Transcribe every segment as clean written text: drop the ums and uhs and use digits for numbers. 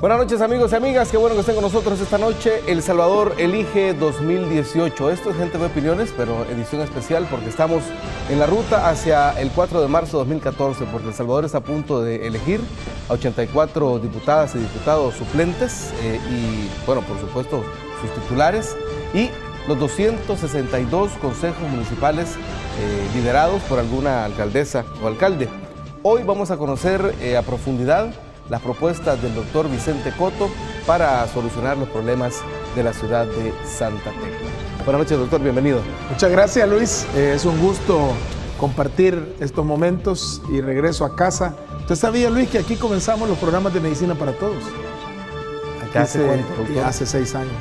Buenas noches, amigos y amigas, qué bueno que estén con nosotros esta noche. El Salvador elige 2018. Esto es Gente de Opiniones, pero edición especial porque estamos en la ruta hacia el 4 de marzo de 2014, porque El Salvador está a punto de elegir a 84 diputadas y diputados suplentes y, bueno, por supuesto, sus titulares y los 262 consejos municipales liderados por alguna alcaldesa o alcalde. Hoy vamos a conocer a profundidad las propuestas del doctor Vicente Coto para solucionar los problemas de la ciudad de Santa Tecla. Buenas noches, doctor, bienvenido. Muchas gracias, Luis. Es un gusto compartir estos momentos y regreso a casa. ¿Usted sabía, Luis, que aquí comenzamos los programas de Medicina para Todos? ¿Hace cuánto, doctor? Hace 6 años.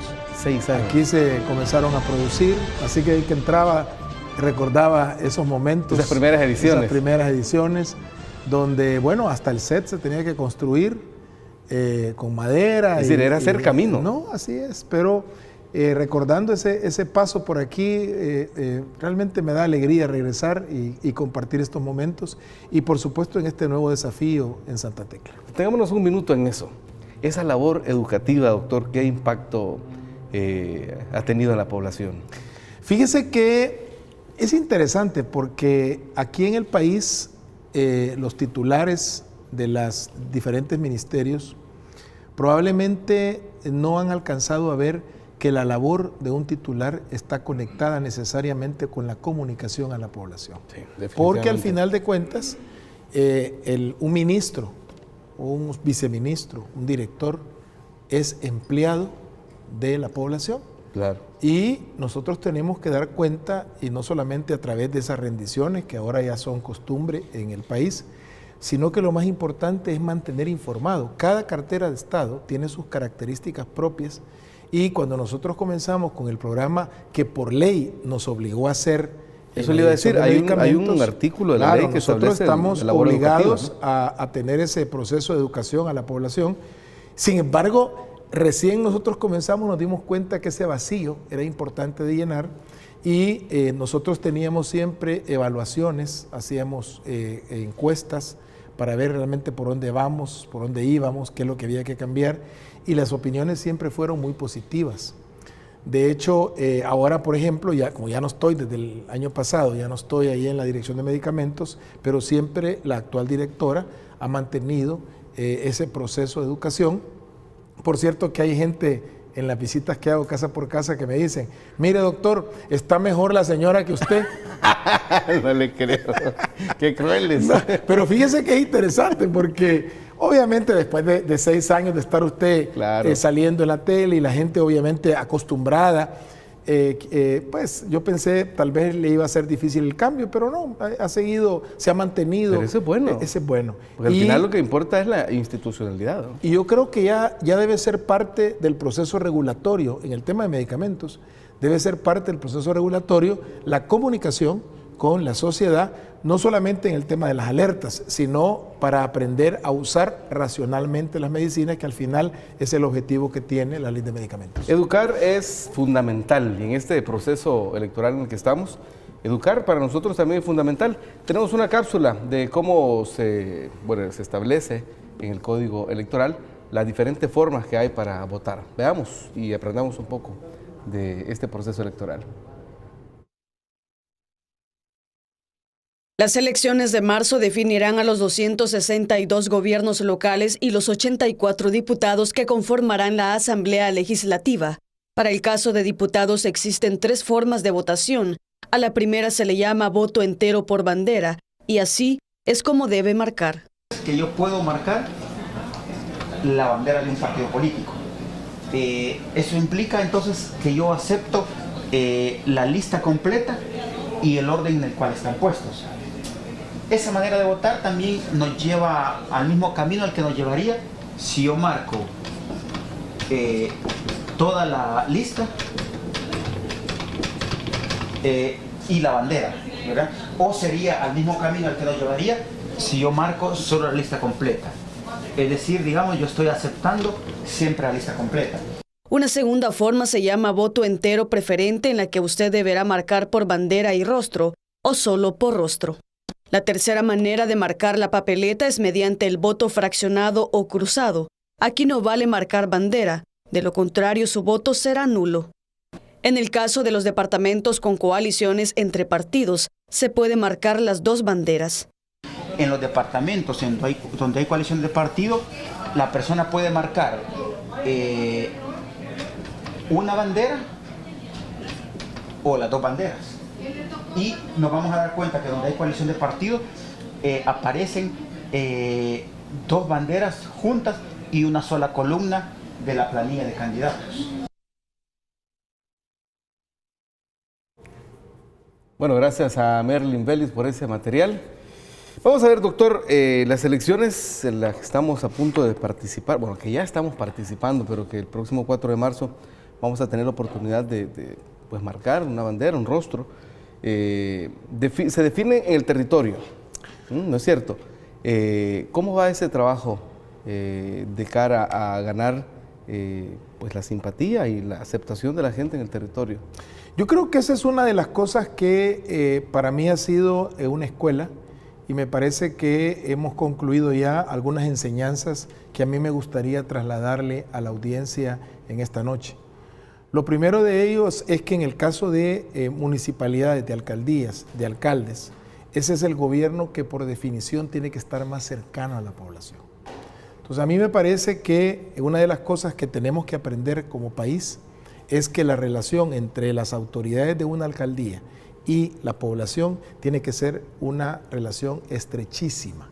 6 años. Aquí se comenzaron a producir, así que ahí que entraba, recordaba esos momentos. Esas primeras ediciones. Esas primeras ediciones, donde, bueno, hasta el set se tenía que construir con madera. Es decir, era hacer camino. No, así es, pero recordando ese paso por aquí, realmente me da alegría regresar y compartir estos momentos y, por supuesto, en este nuevo desafío en Santa Tecla. Tengámonos un minuto en eso. Esa labor educativa, doctor, ¿qué impacto ha tenido en la población? Fíjese que es interesante porque aquí en el país los titulares de los diferentes ministerios probablemente no han alcanzado a ver que la labor de un titular está conectada necesariamente con la comunicación a la población. Sí, porque al final de cuentas, un ministro, un viceministro, un director, es empleado de la población. Claro. Y nosotros tenemos que dar cuenta, y no solamente a través de esas rendiciones, que ahora ya son costumbre en el país, sino que lo más importante es mantener informado. Cada cartera de Estado tiene sus características propias, y cuando nosotros comenzamos con el programa que por ley nos obligó a hacer, eso le iba a decir, hay un artículo de la ley que nosotros estamos obligados ¿no? a tener ese proceso de educación a la población. Sin embargo, recién nosotros comenzamos, nos dimos cuenta que ese vacío era importante de llenar y nosotros teníamos siempre evaluaciones, hacíamos encuestas para ver realmente por dónde vamos, por dónde íbamos, qué es lo que había que cambiar, y las opiniones siempre fueron muy positivas. De hecho, ahora, por ejemplo, como ya no estoy desde el año pasado, ya no estoy ahí en la dirección de medicamentos, pero siempre la actual directora ha mantenido ese proceso de educación. Por cierto que hay gente en las visitas que hago casa por casa que me dicen, mire doctor, está mejor la señora que usted. No le creo, qué crueles. No, pero fíjese que es interesante porque obviamente después de 6 años de estar usted claro, saliendo en la tele y la gente obviamente acostumbrada, pues yo pensé tal vez le iba a ser difícil el cambio, pero no, ha seguido, se ha mantenido. Pero eso es bueno. Ese es bueno. Porque al final lo que importa es la institucionalidad, ¿no? Y yo creo que ya debe ser parte del proceso regulatorio, en el tema de medicamentos, debe ser parte del proceso regulatorio la comunicación con la sociedad, no solamente en el tema de las alertas, sino para aprender a usar racionalmente las medicinas, que al final es el objetivo que tiene la ley de medicamentos. Educar es fundamental y en este proceso electoral en el que estamos, educar para nosotros también es fundamental. Tenemos una cápsula de cómo se establece en el Código Electoral las diferentes formas que hay para votar. Veamos y aprendamos un poco de este proceso electoral. Las elecciones de marzo definirán a los 262 gobiernos locales y los 84 diputados que conformarán la Asamblea Legislativa. Para el caso de diputados existen 3 formas de votación. A la primera se le llama voto entero por bandera, y así es como debe marcar. Que yo puedo marcar la bandera de un partido político. Eso implica entonces que yo acepto la lista completa y el orden en el cual están puestos. Esa manera de votar también nos lleva al mismo camino al que nos llevaría si yo marco toda la lista y la bandera, ¿verdad? O sería al mismo camino al que nos llevaría si yo marco solo la lista completa. Es decir, digamos, yo estoy aceptando siempre la lista completa. Una segunda forma se llama voto entero preferente, en la que usted deberá marcar por bandera y rostro, o solo por rostro. La tercera manera de marcar la papeleta es mediante el voto fraccionado o cruzado. Aquí no vale marcar bandera, de lo contrario su voto será nulo. En el caso de los departamentos con coaliciones entre partidos, se puede marcar las dos banderas. En los departamentos donde hay coalición de partido, la persona puede marcar una bandera o las dos banderas. Y nos vamos a dar cuenta que donde hay coalición de partido aparecen dos banderas juntas y una sola columna de la planilla de candidatos. Bueno, gracias a Merlin Vélez por ese material. Vamos a ver, doctor, las elecciones en las que estamos a punto de participar, bueno, que ya estamos participando, pero que el próximo 4 de marzo vamos a tener la oportunidad de pues, marcar una bandera, un rostro. Se define en el territorio, ¿no es cierto? ¿Cómo va ese trabajo de cara a ganar pues la simpatía y la aceptación de la gente en el territorio? Yo creo que esa es una de las cosas que para mí ha sido una escuela, y me parece que hemos concluido ya algunas enseñanzas que a mí me gustaría trasladarle a la audiencia en esta noche. Lo primero de ellos es que en el caso de municipalidades, de alcaldías, de alcaldes, ese es el gobierno que por definición tiene que estar más cercano a la población. Entonces a mí me parece que una de las cosas que tenemos que aprender como país es que la relación entre las autoridades de una alcaldía y la población tiene que ser una relación estrechísima.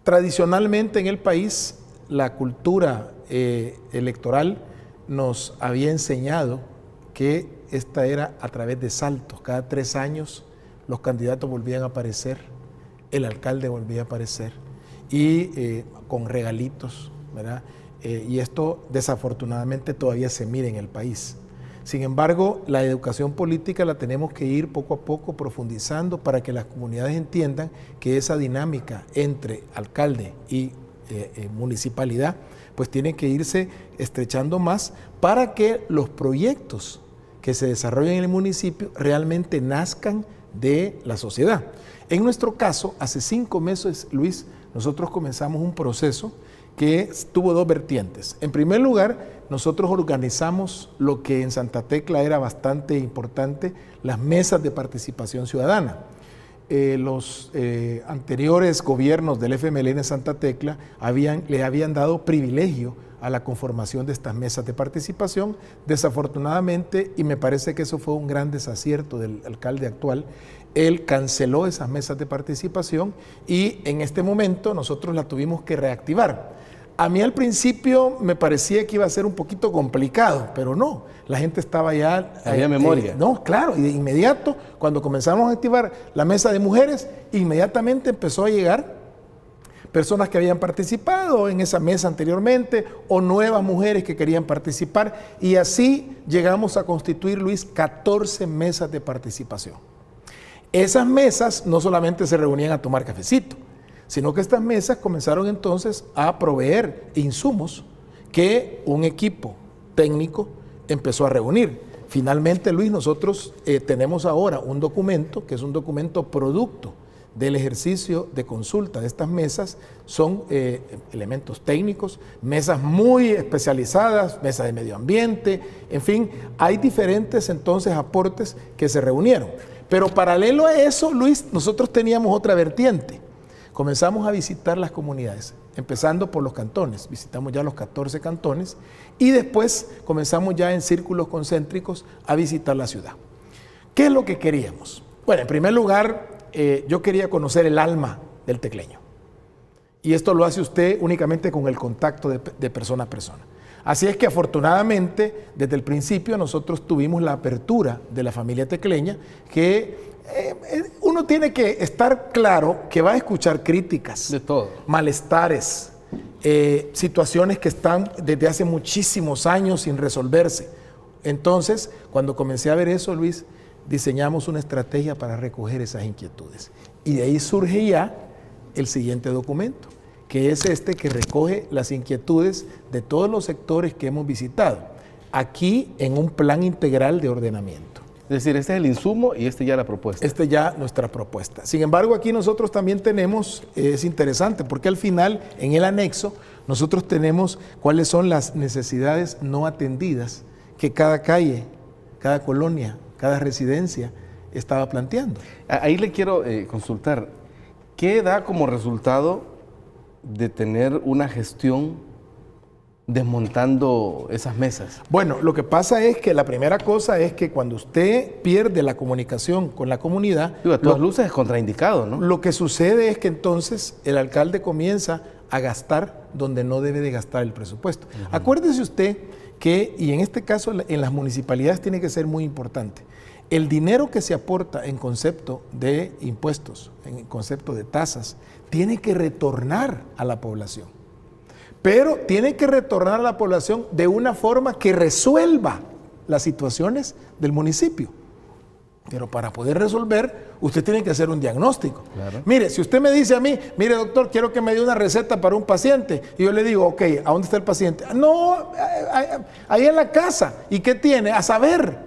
Tradicionalmente en el país, la cultura electoral nos había enseñado que esta era a través de saltos. Cada 3 años los candidatos volvían a aparecer, el alcalde volvía a aparecer, y con regalitos, ¿verdad? Y esto desafortunadamente todavía se mira en el país. Sin embargo, la educación política la tenemos que ir poco a poco profundizando para que las comunidades entiendan que esa dinámica entre alcalde y municipalidad pues tiene que irse estrechando más para que los proyectos que se desarrollen en el municipio realmente nazcan de la sociedad. En nuestro caso, hace 5 meses, Luis, nosotros comenzamos un proceso que tuvo 2 vertientes. En primer lugar, nosotros organizamos lo que en Santa Tecla era bastante importante, las mesas de participación ciudadana. Los anteriores gobiernos del FMLN en Santa Tecla le habían dado privilegio a la conformación de estas mesas de participación. Desafortunadamente, y me parece que eso fue un gran desacierto del alcalde actual, él canceló esas mesas de participación y en este momento nosotros la tuvimos que reactivar. A mí al principio me parecía que iba a ser un poquito complicado, pero no, la gente estaba ya... Había memoria. No, claro, y de inmediato, cuando comenzamos a activar la mesa de mujeres, inmediatamente empezó a llegar personas que habían participado en esa mesa anteriormente o nuevas mujeres que querían participar, y así llegamos a constituir, Luis, 14 mesas de participación. Esas mesas no solamente se reunían a tomar cafecito, sino que estas mesas comenzaron entonces a proveer insumos que un equipo técnico empezó a reunir. Finalmente, Luis, nosotros tenemos ahora un documento que es un documento producto del ejercicio de consulta de estas mesas. Son elementos técnicos, mesas muy especializadas, mesas de medio ambiente, en fin, hay diferentes entonces aportes que se reunieron. Pero paralelo a eso, Luis, nosotros teníamos otra vertiente. Comenzamos a visitar las comunidades, empezando por los cantones. Visitamos ya los 14 cantones y después comenzamos ya en círculos concéntricos a visitar la ciudad. ¿Qué es lo que queríamos? Bueno, en primer lugar, yo quería conocer el alma del tecleño. Y esto lo hace usted únicamente con el contacto de persona a persona. Así es que afortunadamente, desde el principio nosotros tuvimos la apertura de la familia tecleña, que uno tiene que estar claro que va a escuchar críticas, de todo, malestares, situaciones que están desde hace muchísimos años sin resolverse. Entonces, cuando comencé a ver eso, Luis, diseñamos una estrategia para recoger esas inquietudes. Y de ahí surge ya el siguiente documento, que es este que recoge las inquietudes de todos los sectores que hemos visitado, aquí en un plan integral de ordenamiento. Es decir, este es el insumo y este ya la propuesta. Esta ya nuestra propuesta. Sin embargo, aquí nosotros también tenemos, es interesante, porque al final, en el anexo, nosotros tenemos cuáles son las necesidades no atendidas que cada calle, cada colonia, cada residencia estaba planteando. Ahí le quiero consultar, ¿qué da como resultado de tener una gestión desmontando esas mesas? Bueno, lo que pasa es que la primera cosa es que cuando usted pierde la comunicación con la comunidad, Digo, a todas luces es contraindicado, ¿no? lo que sucede es que entonces el alcalde comienza a gastar donde no debe de gastar el presupuesto. Acuérdese usted que, y en este caso en las municipalidades tiene que ser muy importante, el dinero que se aporta en concepto de impuestos, en concepto de tasas, tiene que retornar a la población. Pero tiene que retornar a la población de una forma que resuelva las situaciones del municipio. Pero para poder resolver, usted tiene que hacer un diagnóstico. Claro. Mire, si usted me dice a mí, mire doctor, quiero que me dé una receta para un paciente, y yo le digo, ok, ¿a dónde está el paciente? No, ahí en la casa. ¿Y qué tiene? A saber.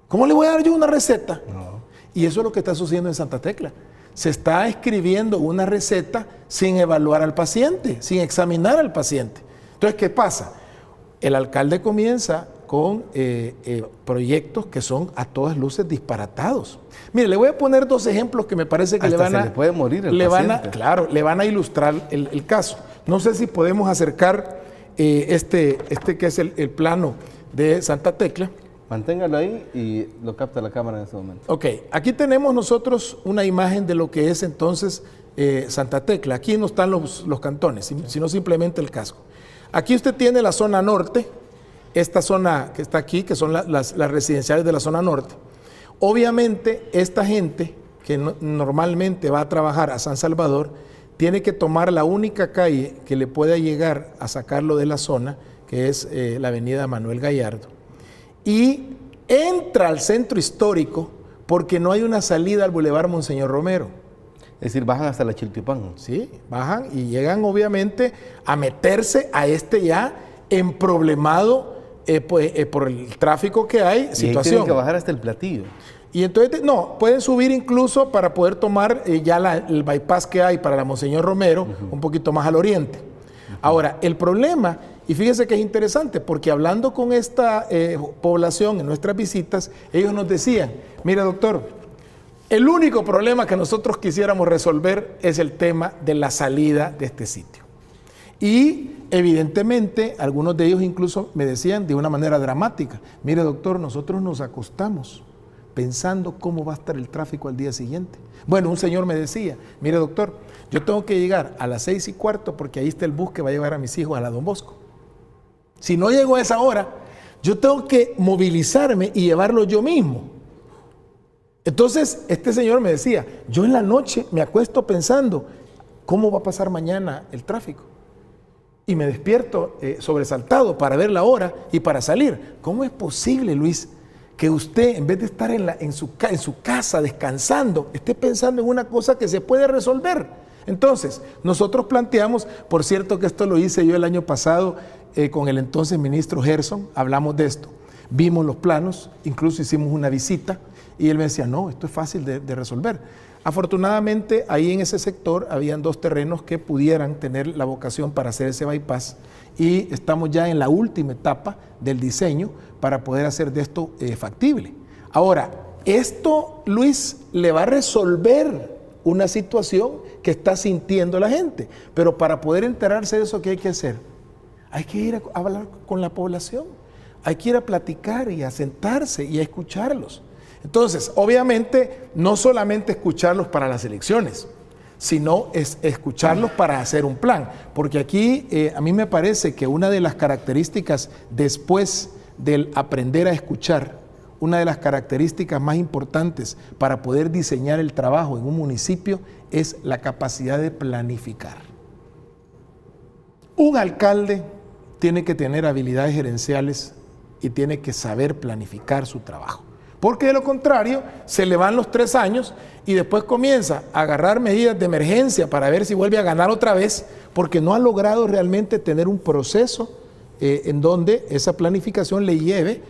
¿Cómo le voy a dar yo una receta? No. Y eso es lo que está sucediendo en Santa Tecla. Se está escribiendo una receta sin evaluar al paciente, sin examinar al paciente. Entonces, ¿qué pasa? El alcalde comienza con proyectos que son a todas luces disparatados. Mire, le voy a poner dos ejemplos que me parece que Hasta le van a... se le puede morir el paciente. Claro, le van a ilustrar el caso. No sé si podemos acercar este que es el plano de Santa Tecla. Manténgalo ahí y lo capta la cámara en este momento. Ok, aquí tenemos nosotros una imagen de lo que es entonces Santa Tecla. Aquí no están los cantones, sino simplemente el casco. Aquí usted tiene la zona norte, esta zona que está aquí, que son las residenciales de la zona norte. Obviamente, esta gente que normalmente va a trabajar a San Salvador, tiene que tomar la única calle que le pueda llegar a sacarlo de la zona, que es la avenida Manuel Gallardo. Y entra al centro histórico porque no hay una salida al Boulevard Monseñor Romero. Es decir, bajan hasta la Chiltepán. Sí, bajan y llegan obviamente a meterse a este ya emproblemado por el tráfico que hay, Y situación. ahí tienen que bajar hasta el Platillo. Y entonces, no, pueden subir incluso para poder tomar ya el bypass que hay para la Monseñor Romero, un poquito más al oriente. Ahora, el problema, y fíjese que es interesante, porque hablando con esta población en nuestras visitas, ellos nos decían, mira doctor, el único problema que nosotros quisiéramos resolver es el tema de la salida de este sitio. Y evidentemente, algunos de ellos incluso me decían de una manera dramática, mire doctor, nosotros nos acostamos pensando cómo va a estar el tráfico al día siguiente. Bueno, un señor me decía, mire doctor, yo tengo que llegar a las 6:15 porque ahí está el bus que va a llevar a mis hijos a la Don Bosco. Si no llego a esa hora, yo tengo que movilizarme y llevarlo yo mismo. Entonces, este señor me decía, yo en la noche me acuesto pensando, ¿cómo va a pasar mañana el tráfico? Y me despierto sobresaltado para ver la hora y para salir. ¿Cómo es posible, Luis, que usted, en vez de estar en su casa descansando, esté pensando en una cosa que se puede resolver? Entonces, nosotros planteamos, por cierto que esto lo hice yo el año pasado con el entonces ministro Gerson, hablamos de esto, vimos los planos, incluso hicimos una visita y él me decía, no, esto es fácil de resolver. Afortunadamente, ahí en ese sector habían dos terrenos que pudieran tener la vocación para hacer ese bypass y estamos ya en la última etapa del diseño para poder hacer de esto factible. Ahora, esto, Luis, le va a resolver una situación que está sintiendo la gente, pero para poder enterarse de eso, ¿qué hay que hacer? Hay que ir a hablar con la población, hay que ir a platicar y a sentarse y a escucharlos. Entonces, obviamente, no solamente escucharlos para las elecciones, sino es escucharlos para hacer un plan. Porque aquí a mí me parece que una de las características después del aprender a escuchar, una de las características más importantes para poder diseñar el trabajo en un municipio es la capacidad de planificar. Un alcalde tiene que tener habilidades gerenciales y tiene que saber planificar su trabajo. Porque de lo contrario, se le van los 3 años y después comienza a agarrar medidas de emergencia para ver si vuelve a ganar otra vez, porque no ha logrado realmente tener un proceso en donde esa planificación le lleve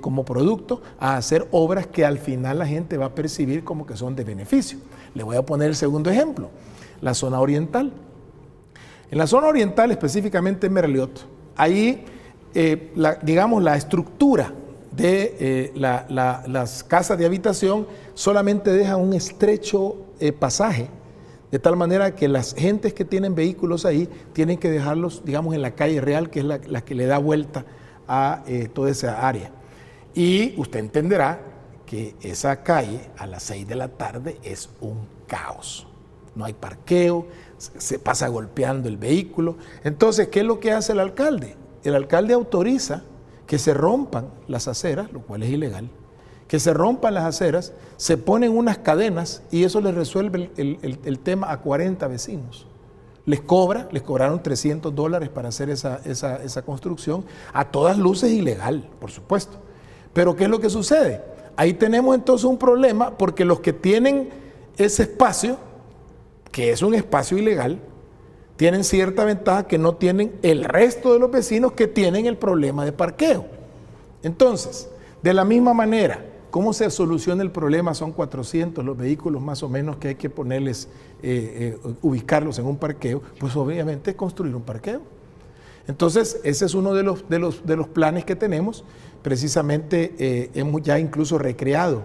como producto a hacer obras que al final la gente va a percibir como que son de beneficio. Le voy a poner el segundo ejemplo, la zona oriental. En la zona oriental, específicamente en Merliot, ahí, digamos, la estructura de las casas de habitación solamente deja un estrecho pasaje, de tal manera que las gentes que tienen vehículos ahí tienen que dejarlos, digamos, en la calle real, que es la que le da vuelta a toda esa área. Y usted entenderá que esa calle a las 6 de la tarde es un caos. No hay parqueo, se pasa golpeando el vehículo. Entonces, ¿qué es lo que hace el alcalde? El alcalde autoriza que se rompan las aceras, lo cual es ilegal, que se rompan las aceras, se ponen unas cadenas y eso les resuelve el tema a 40 vecinos. Les cobraron $300 para hacer esa construcción, a todas luces ilegal, por supuesto. Pero ¿qué es lo que sucede? Ahí tenemos entonces un problema porque los que tienen ese espacio, que es un espacio ilegal, tienen cierta ventaja que no tienen el resto de los vecinos que tienen el problema de parqueo. Entonces, de la misma manera, ¿cómo se soluciona el problema? Son 400 los vehículos más o menos que hay que ponerles, ubicarlos en un parqueo, pues obviamente construir un parqueo. Entonces, ese es uno de los planes que tenemos. Precisamente hemos ya incluso recreado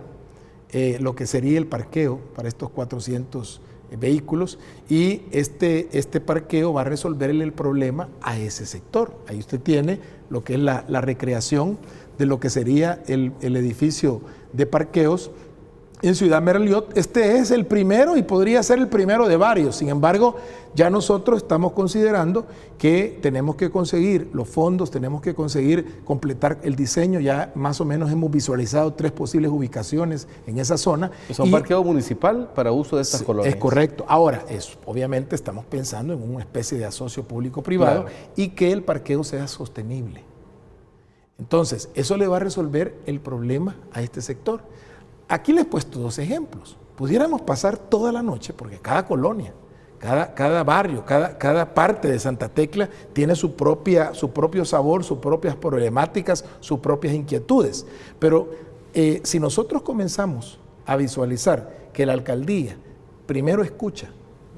lo que sería el parqueo para estos 400 vehículos y este parqueo va a resolverle el problema a ese sector. Ahí usted tiene lo que es la recreación de lo que sería el edificio de parqueos en Ciudad Merliot. Este es el primero y podría ser el primero de varios. Sin embargo, ya nosotros estamos considerando que tenemos que conseguir los fondos, tenemos que conseguir completar el diseño. Ya más o menos hemos visualizado 3 posibles ubicaciones en esa zona. Es un parqueo municipal para uso de estas colonias. Es correcto. Ahora, obviamente estamos pensando en una especie de asocio público-privado, claro, y que el parqueo sea sostenible. Entonces, eso le va a resolver el problema a este sector. Aquí les he puesto 2 ejemplos. Pudiéramos pasar toda la noche, porque cada colonia, cada barrio, cada parte de Santa Tecla tiene su propio sabor, sus propias problemáticas, sus propias inquietudes. Pero si nosotros comenzamos a visualizar que la alcaldía primero escucha,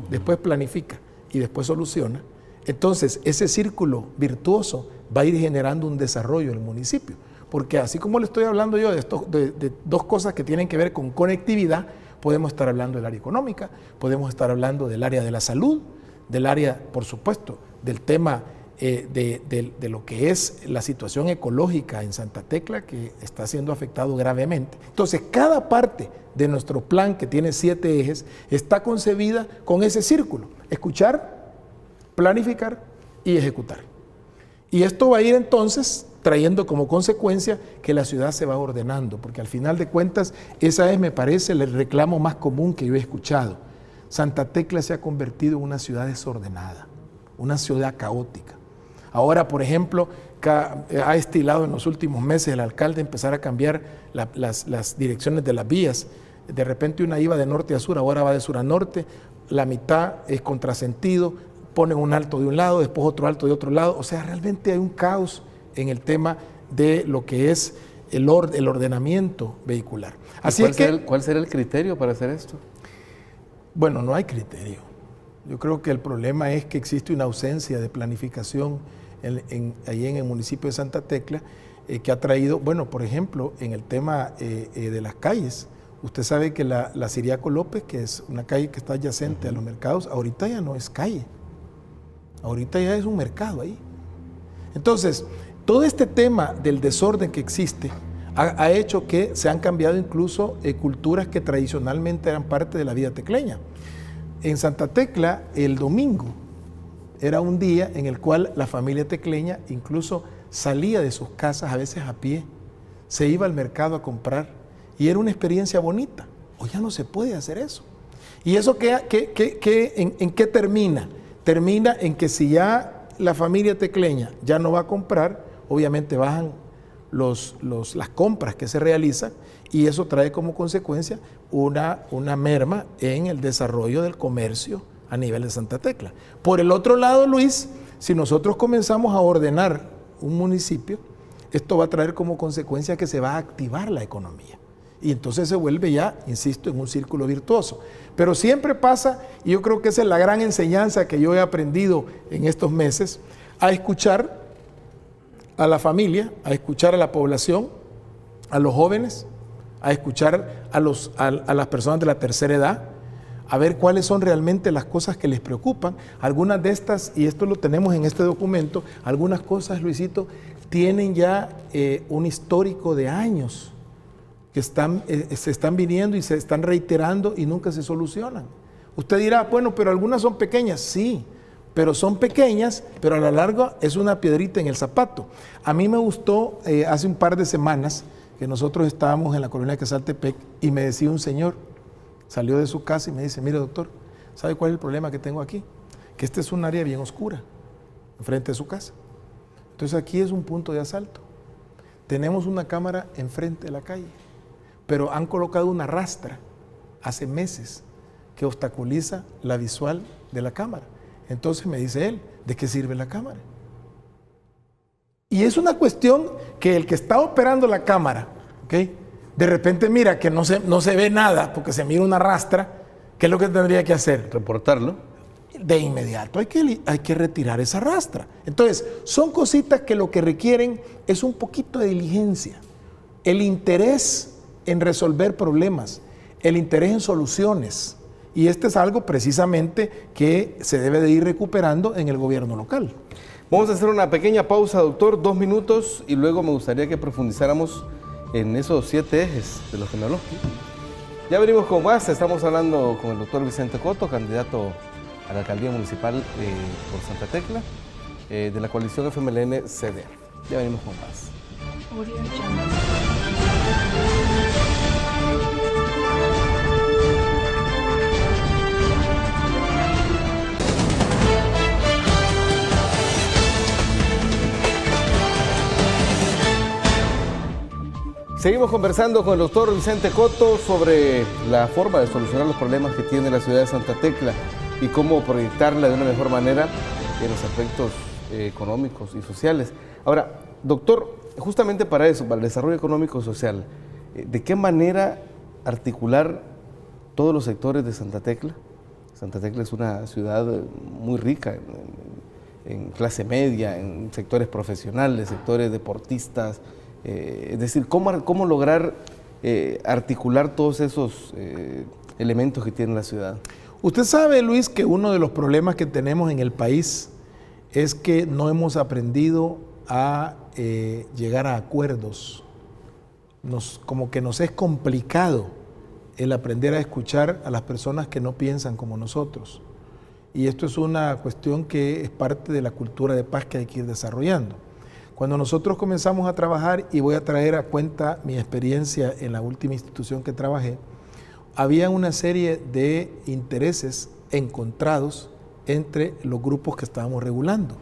después planifica y después soluciona, entonces ese círculo virtuoso va a ir generando un desarrollo en el municipio. Porque así como le estoy hablando yo de 2 cosas que tienen que ver con conectividad, podemos estar hablando del área económica, podemos estar hablando del área de la salud, del área, por supuesto, del tema de lo que es la situación ecológica en Santa Tecla, que está siendo afectado gravemente. Entonces, cada parte de nuestro plan, que tiene 7 ejes, está concebida con ese círculo: escuchar, planificar y ejecutar. Y esto va a ir entonces trayendo como consecuencia que la ciudad se va ordenando, porque al final de cuentas esa es, me parece, el reclamo más común que yo he escuchado. Santa Tecla se ha convertido en una ciudad desordenada, una ciudad caótica. Ahora, por ejemplo, ha estilado en los últimos meses el alcalde empezar a cambiar las direcciones de las vías. De repente una iba de norte a sur, ahora va de sur a norte, la mitad es contrasentido, ponen un alto de un lado, después otro alto de otro lado. O sea, realmente hay un caos en el tema de lo que es el ordenamiento vehicular. Así ¿Cuál será el criterio para hacer esto? Bueno, no hay criterio. Yo creo que el problema es que existe una ausencia de planificación ahí en el municipio de Santa Tecla, que ha traído, bueno, por ejemplo, en el tema de las calles. Usted sabe que la Ciriaco López, que es una calle que está adyacente a los mercados, ahorita ya no es calle. Ahorita ya es un mercado ahí. Entonces, todo este tema del desorden que existe ha hecho que se han cambiado incluso culturas que tradicionalmente eran parte de la vida tecleña. En Santa Tecla, el domingo era un día en el cual la familia tecleña incluso salía de sus casas, a veces a pie, se iba al mercado a comprar y era una experiencia bonita. Hoy ya no se puede hacer eso. ¿Y eso en qué termina? Termina en que si ya la familia tecleña ya no va a comprar, obviamente bajan las compras que se realizan y eso trae como consecuencia una merma en el desarrollo del comercio a nivel de Santa Tecla. Por el otro lado, Luis, si nosotros comenzamos a ordenar un municipio, esto va a traer como consecuencia que se va a activar la economía. Y entonces se vuelve ya, insisto, en un círculo virtuoso. Pero siempre pasa, y yo creo que esa es la gran enseñanza que yo he aprendido en estos meses, a escuchar a la familia, a escuchar a la población, a los jóvenes, a escuchar a las personas de la tercera edad, a ver cuáles son realmente las cosas que les preocupan. Algunas de estas, y esto lo tenemos en este documento, algunas cosas, Luisito, tienen ya un histórico de años que se están viniendo y se están reiterando y nunca se solucionan. Usted dirá, bueno, pero algunas son pequeñas. Sí, pero son pequeñas, pero a la larga es una piedrita en el zapato. A mí me gustó hace un par de semanas que nosotros estábamos en la colonia de Quezaltepec y me decía un señor, salió de su casa y me dice, mire doctor, ¿sabe cuál es el problema que tengo aquí? Que este es un área bien oscura, enfrente de su casa. Entonces aquí es un punto de asalto. Tenemos una cámara enfrente de la calle, pero han colocado una rastra hace meses que obstaculiza la visual de la cámara. Entonces me dice él, ¿de qué sirve la cámara? Y es una cuestión que el que está operando la cámara, ¿okay?, de repente mira que no se ve nada porque se mira una rastra, ¿qué es lo que tendría que hacer? Reportarlo. De inmediato hay que retirar esa rastra. Entonces, son cositas que lo que requieren es un poquito de diligencia, el interés en resolver problemas, el interés en soluciones. Y este es algo precisamente que se debe de ir recuperando en el gobierno local. Vamos a hacer una pequeña pausa, doctor, 2 minutos, y luego me gustaría que profundizáramos en esos 7 ejes de los que me habló. Ya venimos con más, estamos hablando con el doctor Vicente Coto, candidato a la alcaldía municipal por Santa Tecla, de la coalición FMLN-CD. Ya venimos con más. Seguimos conversando con el doctor Vicente Coto sobre la forma de solucionar los problemas que tiene la ciudad de Santa Tecla y cómo proyectarla de una mejor manera en los aspectos económicos y sociales. Ahora, doctor, justamente para eso, para el desarrollo económico y social, ¿de qué manera articular todos los sectores de Santa Tecla? Santa Tecla es una ciudad muy rica en clase media, en sectores profesionales, sectores deportistas. Es decir, ¿cómo lograr articular todos esos elementos que tiene la ciudad? Usted sabe, Luis, que uno de los problemas que tenemos en el país es que no hemos aprendido a llegar a acuerdos. Como que nos es complicado el aprender a escuchar a las personas que no piensan como nosotros. Y esto es una cuestión que es parte de la cultura de paz que hay que ir desarrollando. Cuando nosotros comenzamos a trabajar, y voy a traer a cuenta mi experiencia en la última institución que trabajé, había una serie de intereses encontrados entre los grupos que estábamos regulando.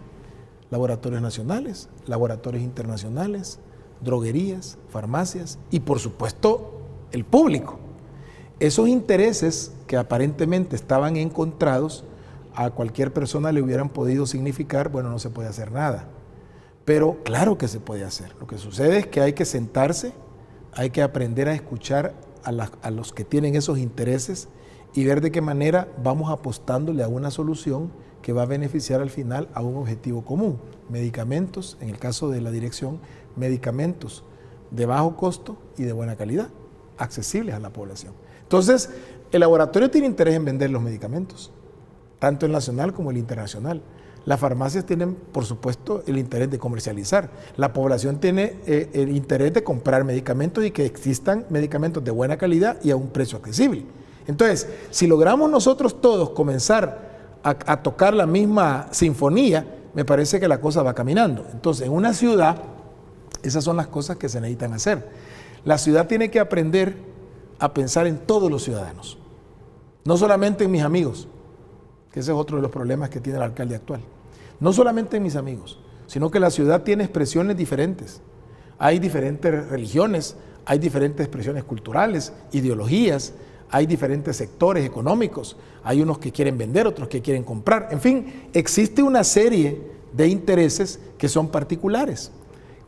Laboratorios nacionales, laboratorios internacionales, droguerías, farmacias y por supuesto el público. Esos intereses que aparentemente estaban encontrados, a cualquier persona le hubieran podido significar, bueno, no se puede hacer nada. Pero claro que se puede hacer. Lo que sucede es que hay que sentarse, hay que aprender a escuchar a los que tienen esos intereses y ver de qué manera vamos apostándole a una solución que va a beneficiar al final a un objetivo común. Medicamentos, en el caso de la dirección, medicamentos de bajo costo y de buena calidad, accesibles a la población. Entonces, el laboratorio tiene interés en vender los medicamentos, tanto el nacional como el internacional. Las farmacias tienen, por supuesto, el interés de comercializar. La población tiene el interés de comprar medicamentos y que existan medicamentos de buena calidad y a un precio accesible. Entonces, si logramos nosotros todos comenzar a tocar la misma sinfonía, me parece que la cosa va caminando. Entonces, en una ciudad, esas son las cosas que se necesitan hacer. La ciudad tiene que aprender a pensar en todos los ciudadanos, no solamente en mis amigos, que ese es otro de los problemas que tiene el alcalde actual. No solamente en mis amigos, sino que la ciudad tiene expresiones diferentes. Hay diferentes religiones, hay diferentes expresiones culturales, ideologías, hay diferentes sectores económicos, hay unos que quieren vender, otros que quieren comprar. En fin, existe una serie de intereses que son particulares.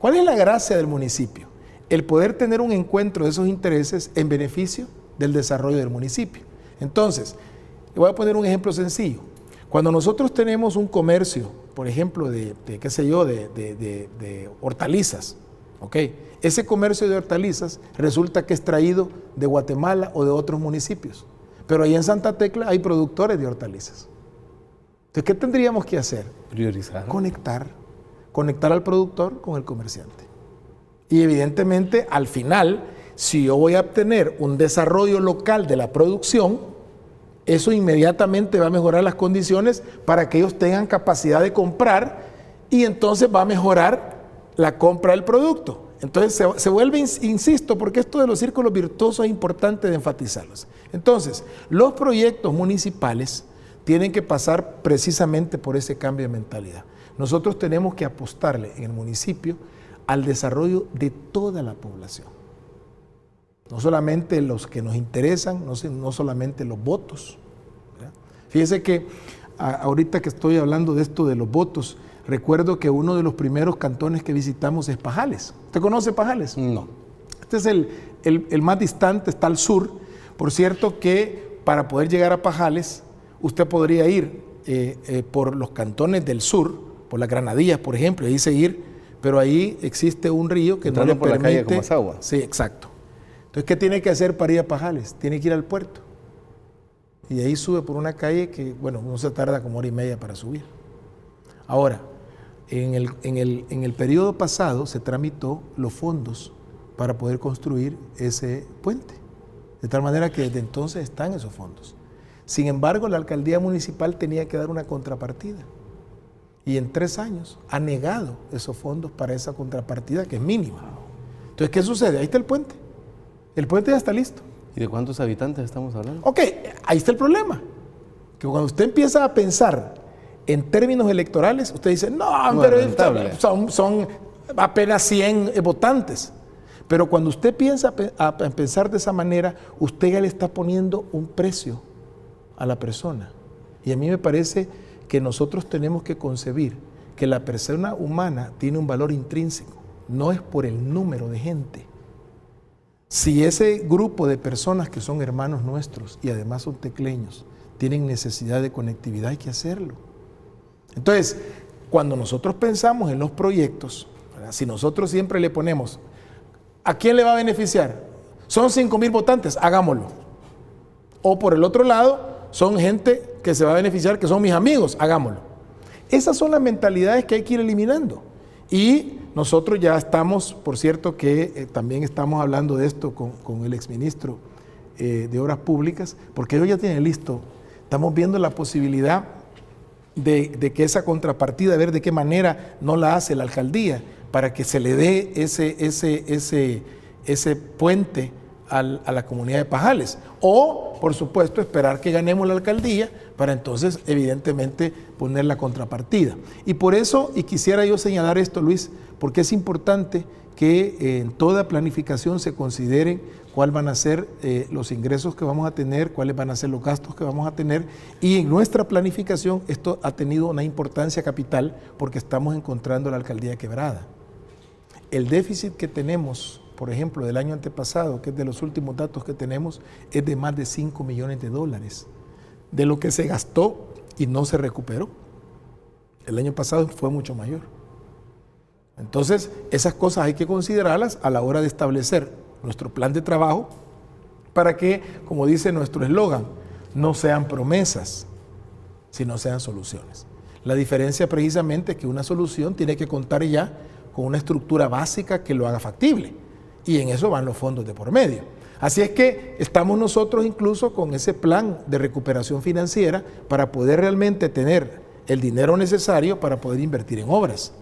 ¿Cuál es la gracia del municipio? El poder tener un encuentro de esos intereses en beneficio del desarrollo del municipio. Entonces, le voy a poner un ejemplo sencillo. Cuando nosotros tenemos un comercio, por ejemplo, de hortalizas, ¿ok? Ese comercio de hortalizas resulta que es traído de Guatemala o de otros municipios. Pero ahí en Santa Tecla hay productores de hortalizas. Entonces, ¿qué tendríamos que hacer? Priorizar. Conectar al productor con el comerciante. Y evidentemente, al final, si yo voy a obtener un desarrollo local de la producción, eso inmediatamente va a mejorar las condiciones para que ellos tengan capacidad de comprar y entonces va a mejorar la compra del producto. Entonces se vuelve, insisto, porque esto de los círculos virtuosos es importante de enfatizarlos. Entonces, los proyectos municipales tienen que pasar precisamente por ese cambio de mentalidad. Nosotros tenemos que apostarle en el municipio al desarrollo de toda la población. No solamente los que nos interesan, no solamente los votos, ¿verdad? Fíjese que ahorita que estoy hablando de esto de los votos, recuerdo que uno de los primeros cantones que visitamos es Pajales. ¿Usted conoce Pajales? No. Este es el más distante, está al sur. Por cierto que para poder llegar a Pajales, usted podría ir por los cantones del sur, por las Granadillas, por ejemplo, y ahí seguir, pero ahí existe un río que no le permite... por la calle Comasagua. Sí, exacto. Entonces, ¿qué tiene que hacer para ir a Pajales? Tiene que ir al puerto. Y de ahí sube por una calle que, bueno, no se tarda como 1:30 para subir. Ahora, en el periodo pasado se tramitó los fondos para poder construir ese puente. De tal manera que desde entonces están esos fondos. Sin embargo, la alcaldía municipal tenía que dar una contrapartida. Y en 3 años ha negado esos fondos para esa contrapartida que es mínima. Entonces, ¿qué sucede? Ahí está el puente. El puente ya está listo. ¿Y de cuántos habitantes estamos hablando? Ok, ahí está el problema. Que cuando usted empieza a pensar en términos electorales, usted dice, no, pero son apenas 100 votantes. Pero cuando usted piensa a pensar de esa manera, usted ya le está poniendo un precio a la persona. Y a mí me parece que nosotros tenemos que concebir que la persona humana tiene un valor intrínseco, no es por el número de gente. Si ese grupo de personas que son hermanos nuestros y además son tecleños, tienen necesidad de conectividad, hay que hacerlo. Entonces, cuando nosotros pensamos en los proyectos, ¿verdad? Si nosotros siempre le ponemos, ¿a quién le va a beneficiar? Son 5,000 votantes, hagámoslo. O por el otro lado, son gente que se va a beneficiar, que son mis amigos, hagámoslo. Esas son las mentalidades que hay que ir eliminando. Y nosotros ya estamos, por cierto que también estamos hablando de esto con el exministro de Obras Públicas, porque ellos ya tienen listo, estamos viendo la posibilidad de que esa contrapartida, a ver de qué manera no la hace la alcaldía, para que se le dé ese puente a la comunidad de Pajales. O, por supuesto, esperar que ganemos la alcaldía para entonces, evidentemente, poner la contrapartida. Y por eso, y quisiera yo señalar esto, Luis, porque es importante que en toda planificación se consideren cuáles van a ser los ingresos que vamos a tener, cuáles van a ser los gastos que vamos a tener. Y en nuestra planificación esto ha tenido una importancia capital porque estamos encontrando la alcaldía quebrada. El déficit que tenemos, por ejemplo, del año antepasado, que es de los últimos datos que tenemos, es de más de $5 millones de lo que se gastó y no se recuperó. El año pasado fue mucho mayor. Entonces, esas cosas hay que considerarlas a la hora de establecer nuestro plan de trabajo para que, como dice nuestro eslogan, no sean promesas, sino sean soluciones. La diferencia precisamente es que una solución tiene que contar ya con una estructura básica que lo haga factible. Y en eso van los fondos de por medio. Así es que estamos nosotros incluso con ese plan de recuperación financiera para poder realmente tener el dinero necesario para poder invertir en obras.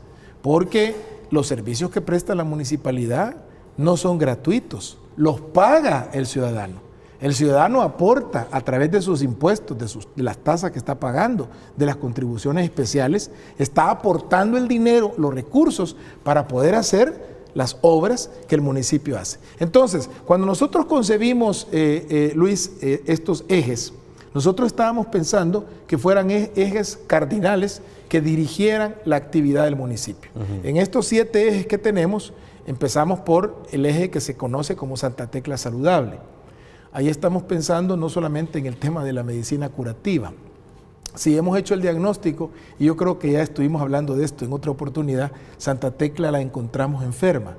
Porque los servicios que presta la municipalidad no son gratuitos, los paga el ciudadano. El ciudadano aporta a través de sus impuestos, de las tasas que está pagando, de las contribuciones especiales, está aportando el dinero, los recursos para poder hacer las obras que el municipio hace. Entonces, cuando nosotros concebimos, Luis, estos ejes, Nosotros estábamos pensando que fueran ejes cardinales que dirigieran la actividad del municipio. En estos 7 ejes que tenemos, empezamos por el eje que se conoce como Santa Tecla Saludable. Ahí estamos pensando no solamente en el tema de la medicina curativa. Si hemos hecho el diagnóstico, y yo creo que ya estuvimos hablando de esto en otra oportunidad, Santa Tecla la encontramos enferma.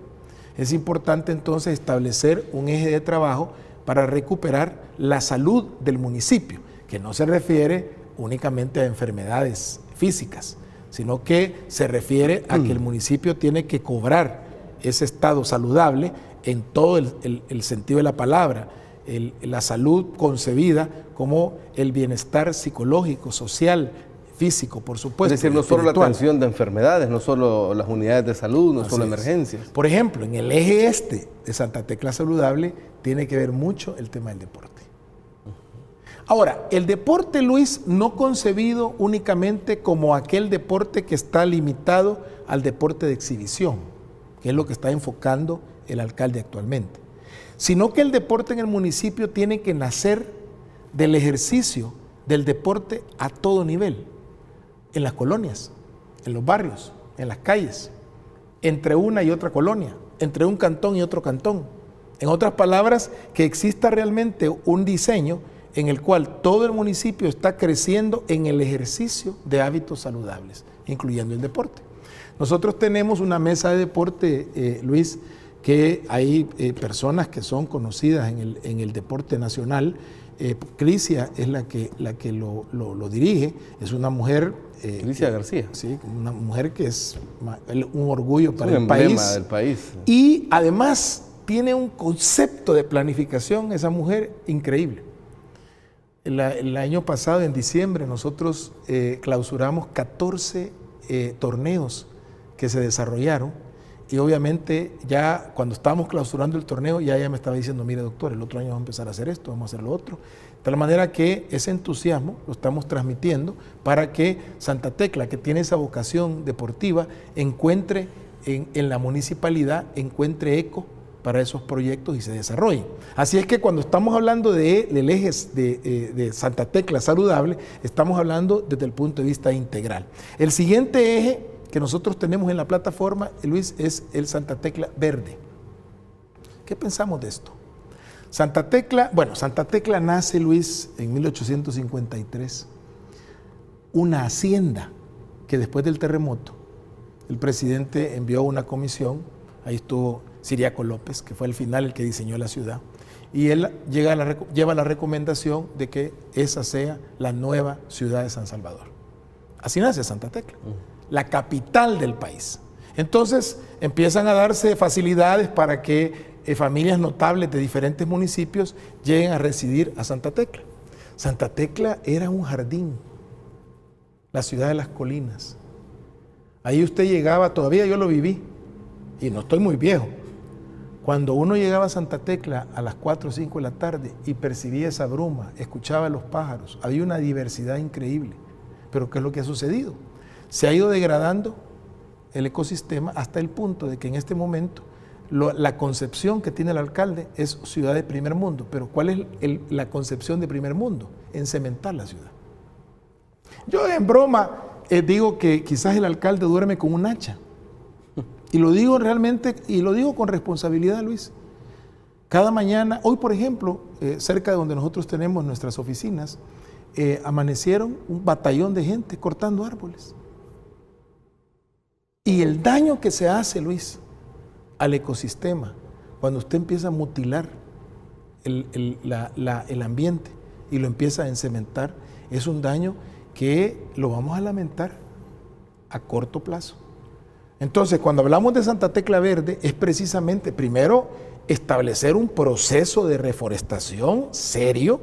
Es importante entonces establecer un eje de trabajo para recuperar la salud del municipio, que no se refiere únicamente a enfermedades físicas, sino que se refiere a que el municipio tiene que cobrar ese estado saludable en todo el sentido de la palabra, la salud concebida como el bienestar psicológico, social, físico, por supuesto. Es decir, no solo la atención de enfermedades, no solo las unidades de salud, no solo emergencias. Por ejemplo, en el eje de Santa Tecla Saludable tiene que ver mucho el tema del deporte. Ahora, el deporte, Luis, no concebido únicamente como aquel deporte que está limitado al deporte de exhibición, que es lo que está enfocando el alcalde actualmente, sino que el deporte en el municipio tiene que nacer del ejercicio del deporte a todo nivel, en las colonias, en los barrios, en las calles, entre una y otra colonia, entre un cantón y otro cantón. En otras palabras, que exista realmente un diseño en el cual todo el municipio está creciendo en el ejercicio de hábitos saludables, incluyendo el deporte. Nosotros tenemos una mesa de deporte, Luis, que hay personas que son conocidas en el deporte nacional. Crisia es la que lo dirige, es una mujer... Crisia García. Sí, una mujer que es un orgullo para el emblema del país. Y además tiene un concepto de planificación, esa mujer, increíble. El año pasado, en diciembre, nosotros clausuramos 14 torneos que se desarrollaron. Y obviamente ya cuando estábamos clausurando el torneo, ya ella me estaba diciendo, mire doctor, el otro año vamos a empezar a hacer esto, vamos a hacer lo otro. De tal manera que ese entusiasmo lo estamos transmitiendo para que Santa Tecla, que tiene esa vocación deportiva, encuentre en la municipalidad, encuentre eco para esos proyectos y se desarrollen. Así es que cuando estamos hablando del eje de Santa Tecla Saludable, estamos hablando desde el punto de vista integral. El siguiente eje que nosotros tenemos en la plataforma, Luis, es el Santa Tecla Verde. ¿Qué pensamos de esto? Santa Tecla nace, Luis, en 1853, una hacienda que después del terremoto, el presidente envió una comisión, ahí estuvo Ciriaco López, que fue al final el que diseñó la ciudad, y él lleva la recomendación de que esa sea la nueva ciudad de San Salvador. Así nace Santa Tecla. La capital del país. Entonces empiezan a darse facilidades para que familias notables de diferentes municipios lleguen a residir a Santa Tecla. Santa Tecla era un jardín, la ciudad de las colinas. Ahí usted llegaba, todavía yo lo viví, y no estoy muy viejo. Cuando uno llegaba a Santa Tecla a las 4 o 5 de la tarde y percibía esa bruma, escuchaba a los pájaros, había una diversidad increíble. Pero ¿qué es lo que ha sucedido? Se ha ido degradando el ecosistema hasta el punto de que en este momento la concepción que tiene el alcalde es ciudad de primer mundo. Pero ¿cuál es la concepción de primer mundo? En cementar la ciudad. Yo en broma digo que quizás el alcalde duerme con un hacha. Y lo digo realmente, y lo digo con responsabilidad, Luis. Cada mañana, hoy por ejemplo, cerca de donde nosotros tenemos nuestras oficinas, amanecieron un batallón de gente cortando árboles. Y el daño que se hace, Luis, al ecosistema, cuando usted empieza a mutilar el ambiente y lo empieza a encementar, es un daño que lo vamos a lamentar a corto plazo. Entonces, cuando hablamos de Santa Tecla Verde, es precisamente, primero, establecer un proceso de reforestación serio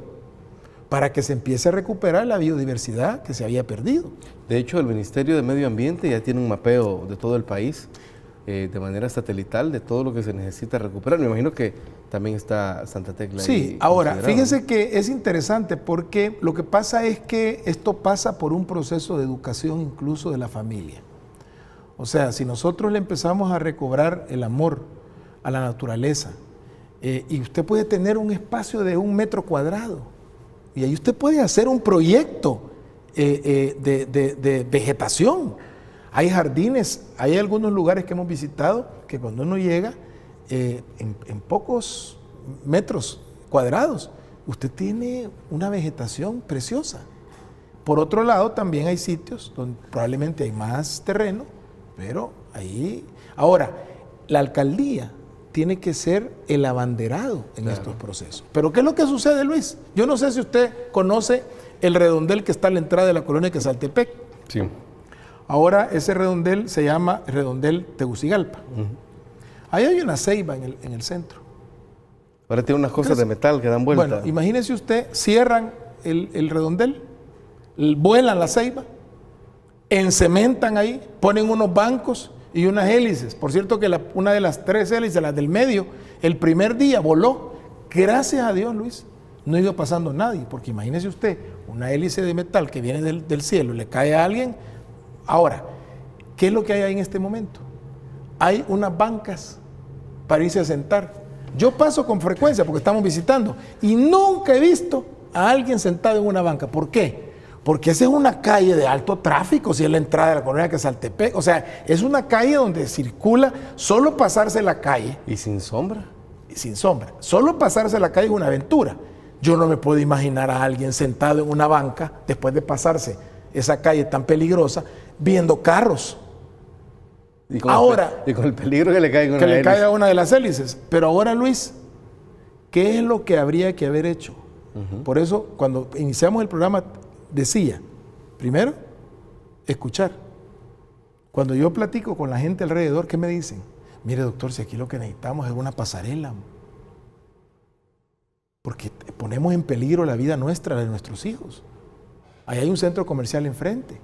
para que se empiece a recuperar la biodiversidad que se había perdido. De hecho, el Ministerio de Medio Ambiente ya tiene un mapeo de todo el país, de manera satelital, de todo lo que se necesita recuperar. Me imagino que también está Santa Tecla. Sí, ahora, fíjense que es interesante porque lo que pasa es que esto pasa por un proceso de educación incluso de la familia. O sea, si nosotros le empezamos a recobrar el amor a la naturaleza, y usted puede tener un espacio de 1 metro cuadrado, Y ahí usted puede hacer un proyecto de vegetación. Hay jardines, hay algunos lugares que hemos visitado que cuando uno llega en pocos metros cuadrados, usted tiene una vegetación preciosa. Por otro lado, también hay sitios donde probablemente hay más terreno, pero ahí... Ahora, la alcaldía tiene que ser el abanderado en estos procesos. Pero ¿qué es lo que sucede, Luis? Yo no sé si usted conoce el redondel que está a la entrada de la colonia Quesaltepec. Sí. Ahora ese redondel se llama redondel Tegucigalpa. Ahí hay una ceiba en el centro. Ahora tiene unas cosas de metal que dan vuelta. Bueno, imagínese usted, cierran el redondel, vuelan la ceiba, encementan ahí, ponen unos bancos y unas hélices. Por cierto que una de las 3 hélices, las del medio, el primer día voló. Gracias a Dios, Luis, no iba pasando nadie, porque imagínese usted, una hélice de metal que viene del cielo, le cae a alguien. Ahora, ¿qué es lo que hay ahí en este momento? Hay unas bancas para irse a sentar. Yo paso con frecuencia porque estamos visitando y nunca he visto a alguien sentado en una banca. ¿Por qué? Porque esa es una calle de alto tráfico, si es la entrada de la colonia Quesaltepec. O sea, es una calle donde circula, solo pasarse la calle. ¿Y sin sombra? Sin sombra. Solo pasarse la calle es una aventura. Yo no me puedo imaginar a alguien sentado en una banca después de pasarse esa calle tan peligrosa, viendo carros. Y con el peligro que le cae con le cae a una de las hélices. Pero ahora, Luis, ¿qué es lo que habría que haber hecho? Por eso, cuando iniciamos el programa, decía, primero, escuchar. Cuando yo platico con la gente alrededor, ¿qué me dicen? Mire, doctor, si aquí lo que necesitamos es una pasarela. Porque ponemos en peligro la vida nuestra, la de nuestros hijos. Ahí hay un centro comercial enfrente.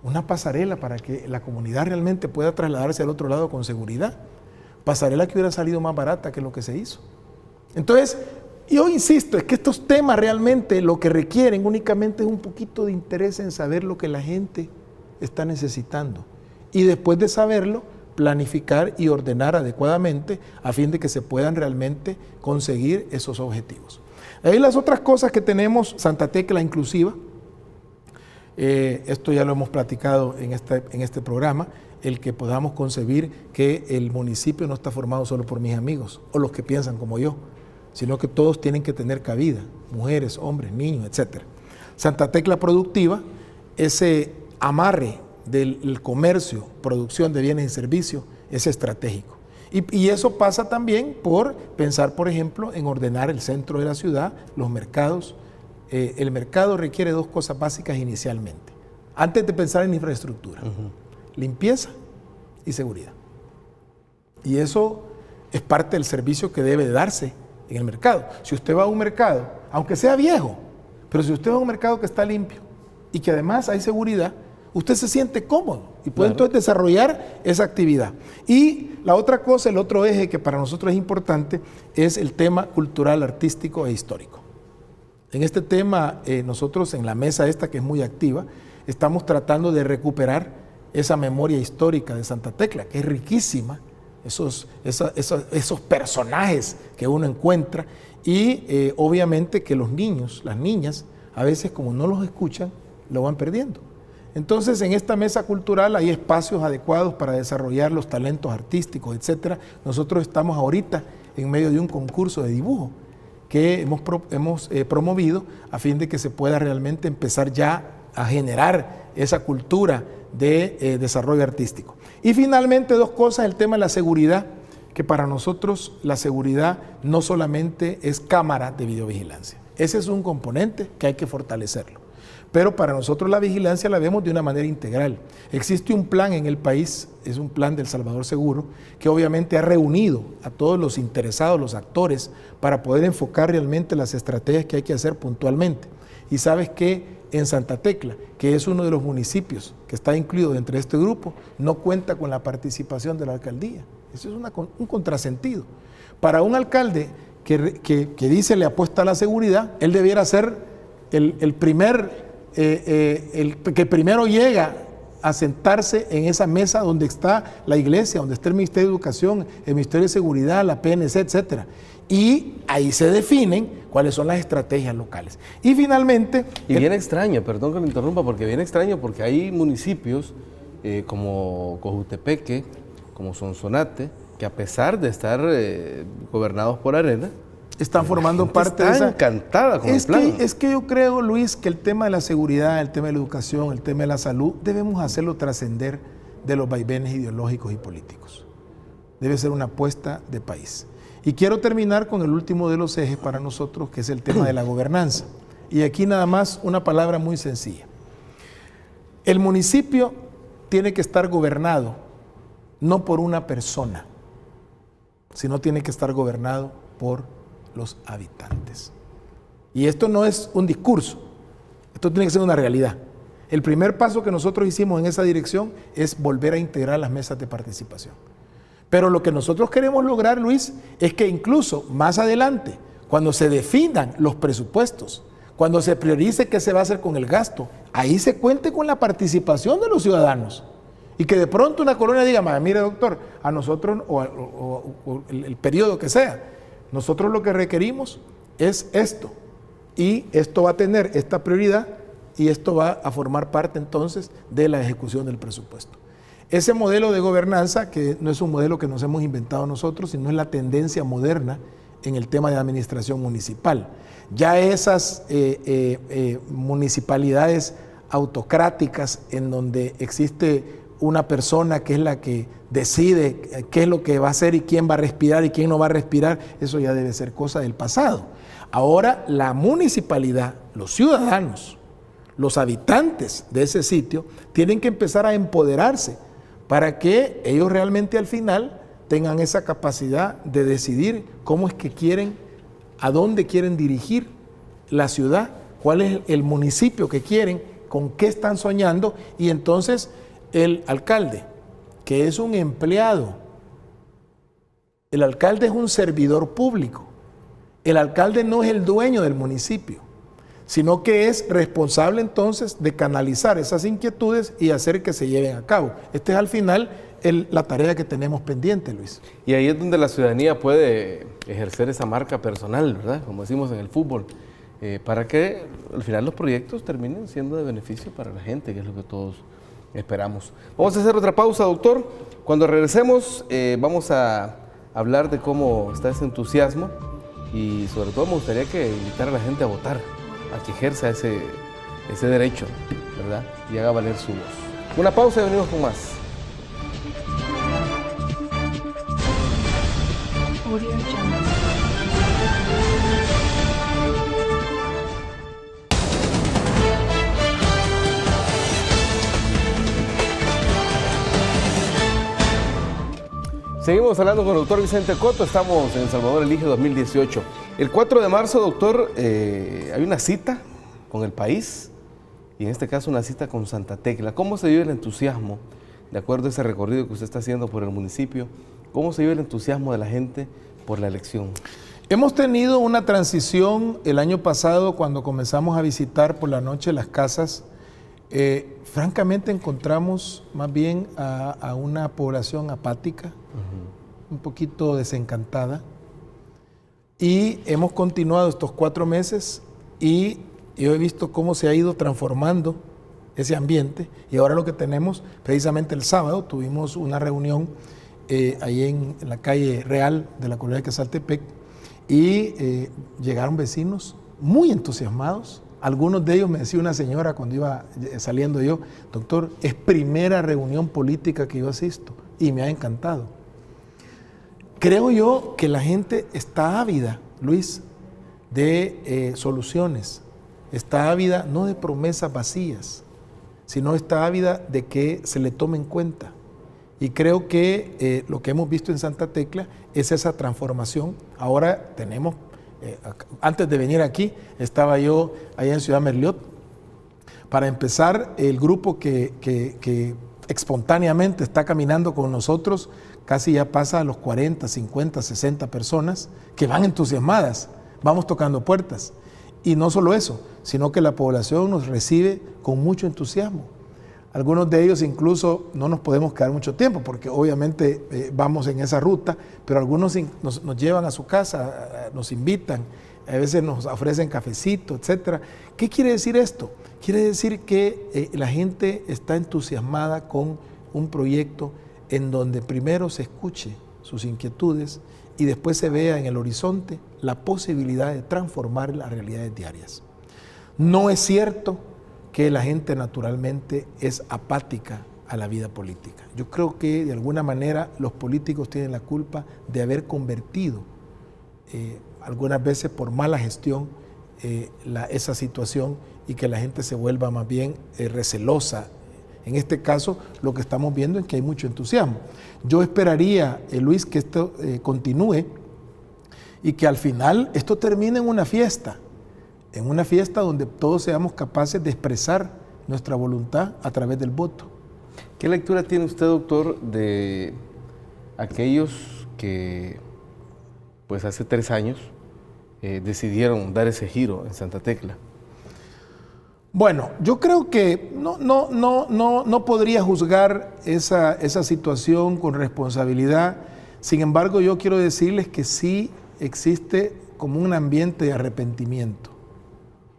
Una pasarela para que la comunidad realmente pueda trasladarse al otro lado con seguridad. Pasarela que hubiera salido más barata que lo que se hizo. Entonces, yo insisto, es que estos temas realmente lo que requieren únicamente es un poquito de interés en saber lo que la gente está necesitando. Y después de saberlo, planificar y ordenar adecuadamente a fin de que se puedan realmente conseguir esos objetivos. Ahí las otras cosas que tenemos, Santa Tecla inclusiva, esto ya lo hemos platicado en este programa, el que podamos concebir que el municipio no está formado solo por mis amigos o los que piensan como yo, sino que todos tienen que tener cabida, mujeres, hombres, niños, etc. Santa Tecla Productiva, ese amarre del comercio, producción de bienes y servicios, es estratégico. Y eso pasa también por pensar, por ejemplo, en ordenar el centro de la ciudad, los mercados. El mercado requiere 2 cosas básicas inicialmente, antes de pensar en infraestructura, limpieza y seguridad. Y eso es parte del servicio que debe darse en el mercado. Si usted va a un mercado, aunque sea viejo, pero si usted va a un mercado que está limpio y que además hay seguridad, usted se siente cómodo y puede entonces desarrollar esa actividad. Y la otra cosa, el otro eje que para nosotros es importante, es el tema cultural, artístico e histórico. En este tema, nosotros en la mesa esta, que es muy activa, estamos tratando de recuperar esa memoria histórica de Santa Tecla, que es riquísima, esos personajes que uno encuentra, y obviamente que los niños, las niñas, a veces como no los escuchan, lo van perdiendo. Entonces, en esta mesa cultural hay espacios adecuados para desarrollar los talentos artísticos, etc. Nosotros estamos ahorita en medio de un concurso de dibujo que hemos promovido a fin de que se pueda realmente empezar ya a generar esa cultura de desarrollo artístico. Y finalmente 2 cosas, el tema de la seguridad, que para nosotros la seguridad no solamente es cámara de videovigilancia, ese es un componente que hay que fortalecerlo. Pero para nosotros la vigilancia la vemos de una manera integral. Existe un plan en el país, es un plan del Salvador Seguro, que obviamente ha reunido a todos los interesados, los actores, para poder enfocar realmente las estrategias que hay que hacer puntualmente. Y sabes que en Santa Tecla, que es uno de los municipios que está incluido dentro de este grupo, no cuenta con la participación de la alcaldía. Eso es un contrasentido. Para un alcalde que dice le apuesta a la seguridad, él debiera ser el que primero llega a sentarse en esa mesa donde está la iglesia, donde está el Ministerio de Educación, el Ministerio de Seguridad, la PNC, etcétera. Y ahí se definen cuáles son las estrategias locales. Y finalmente... Y bien extraño, perdón que lo interrumpa, porque bien extraño, porque hay municipios como Cojutepeque, como Sonsonate, que a pesar de estar gobernados por Arena, están formando parte de esa... encantada con el plan. Es que yo creo, Luis, que el tema de la seguridad, el tema de la educación, el tema de la salud, debemos hacerlo trascender de los vaivenes ideológicos y políticos. Debe ser una apuesta de país. Y quiero terminar con el último de los ejes para nosotros, que es el tema de la gobernanza. Y aquí nada más una palabra muy sencilla. El municipio tiene que estar gobernado no por una persona, sino tiene que estar gobernado por los habitantes. Y esto no es un discurso, esto tiene que ser una realidad. El primer paso que nosotros hicimos en esa dirección es volver a integrar las mesas de participación. Pero lo que nosotros queremos lograr, Luis, es que incluso más adelante, cuando se definan los presupuestos, cuando se priorice qué se va a hacer con el gasto, ahí se cuente con la participación de los ciudadanos. Y que de pronto una colonia diga, mire doctor, a nosotros, o el periodo que sea, nosotros lo que requerimos es esto. Y esto va a tener esta prioridad y esto va a formar parte entonces de la ejecución del presupuesto. Ese modelo de gobernanza, que no es un modelo que nos hemos inventado nosotros, sino es la tendencia moderna en el tema de administración municipal. Ya esas municipalidades autocráticas en donde existe una persona que es la que decide qué es lo que va a hacer y quién va a respirar y quién no va a respirar, eso ya debe ser cosa del pasado. Ahora la municipalidad, los ciudadanos, los habitantes de ese sitio tienen que empezar a empoderarse para que ellos realmente al final tengan esa capacidad de decidir cómo es que quieren, a dónde quieren dirigir la ciudad, cuál es el municipio que quieren, con qué están soñando, y entonces el alcalde, que es un empleado, el alcalde es un servidor público, el alcalde no es el dueño del municipio, sino que es responsable entonces de canalizar esas inquietudes y hacer que se lleven a cabo. Esta es al final la tarea que tenemos pendiente, Luis. Y ahí es donde la ciudadanía puede ejercer esa marca personal, ¿verdad? Como decimos en el fútbol, para que al final los proyectos terminen siendo de beneficio para la gente, que es lo que todos esperamos. Vamos a hacer otra pausa, doctor. Cuando regresemos vamos a hablar de cómo está ese entusiasmo y sobre todo me gustaría que invitar a la gente a votar, a que ejerza ese derecho, ¿verdad? Y haga valer su voz. Una pausa y venimos con más. Seguimos hablando con el doctor Vicente Coto, estamos en El Salvador Elige 2018. El 4 de marzo, doctor, hay una cita con el país y en este caso una cita con Santa Tecla. ¿Cómo se vive el entusiasmo, de acuerdo a ese recorrido que usted está haciendo por el municipio, cómo se vive el entusiasmo de la gente por la elección? Hemos tenido una transición el año pasado cuando comenzamos a visitar por la noche las casas. Francamente encontramos más bien a una población apática, un poquito desencantada, y hemos continuado estos 4 meses y yo he visto cómo se ha ido transformando ese ambiente, y ahora lo que tenemos, precisamente el sábado tuvimos una reunión ahí en la calle Real de la colonia de Quezaltepec y llegaron vecinos muy entusiasmados. Algunos de ellos, me decía una señora cuando iba saliendo yo, doctor, es primera reunión política que yo asisto y me ha encantado. Creo yo que la gente está ávida, Luis, de soluciones, está ávida no de promesas vacías, sino está ávida de que se le tome en cuenta. Y creo que lo que hemos visto en Santa Tecla es esa transformación. Ahora tenemos... antes de venir aquí, estaba yo allá en Ciudad Merliot. Para empezar, el grupo que espontáneamente está caminando con nosotros, casi ya pasa a los 40, 50, 60 personas que van entusiasmadas, vamos tocando puertas. Y no solo eso, sino que la población nos recibe con mucho entusiasmo. Algunos de ellos incluso no nos podemos quedar mucho tiempo porque obviamente vamos en esa ruta, pero algunos nos llevan a su casa, nos invitan, a veces nos ofrecen cafecito, etc. ¿Qué quiere decir esto? Quiere decir que la gente está entusiasmada con un proyecto en donde primero se escuche sus inquietudes y después se vea en el horizonte la posibilidad de transformar las realidades diarias. No es cierto que la gente naturalmente es apática a la vida política. Yo creo que de alguna manera los políticos tienen la culpa de haber convertido algunas veces por mala gestión esa situación y que la gente se vuelva más bien recelosa. En este caso lo que estamos viendo es que hay mucho entusiasmo. Yo esperaría, Luis, que esto continúe y que al final esto termine en una fiesta donde todos seamos capaces de expresar nuestra voluntad a través del voto. ¿Qué lectura tiene usted, doctor, de aquellos que pues hace 3 años decidieron dar ese giro en Santa Tecla? Bueno, yo creo que no podría juzgar esa situación con responsabilidad. Sin embargo, yo quiero decirles que sí existe como un ambiente de arrepentimiento.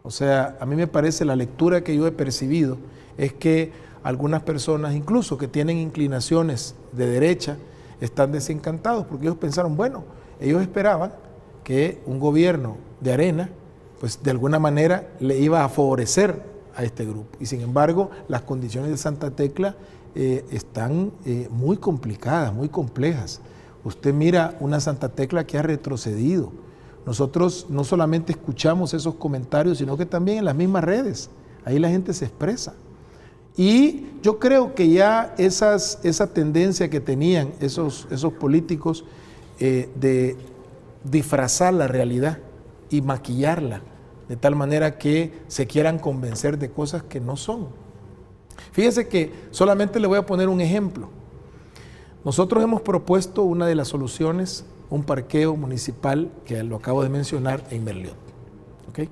O sea, a mí me parece, la lectura que yo he percibido es que algunas personas, incluso que tienen inclinaciones de derecha, están desencantados porque ellos pensaron, bueno, ellos esperaban que un gobierno de Arena, pues de alguna manera le iba a favorecer a este grupo. Y sin embargo, las condiciones de Santa Tecla están muy complicadas, muy complejas. Usted mira una Santa Tecla que ha retrocedido. Nosotros no solamente escuchamos esos comentarios, sino que también en las mismas redes, ahí la gente se expresa. Y yo creo que ya esa tendencia que tenían esos políticos de disfrazar la realidad y maquillarla, de tal manera que se quieran convencer de cosas que no son. Fíjese que solamente le voy a poner un ejemplo. Nosotros hemos propuesto una de las soluciones, un parqueo municipal, que lo acabo de mencionar, en Merliot. ¿Okay?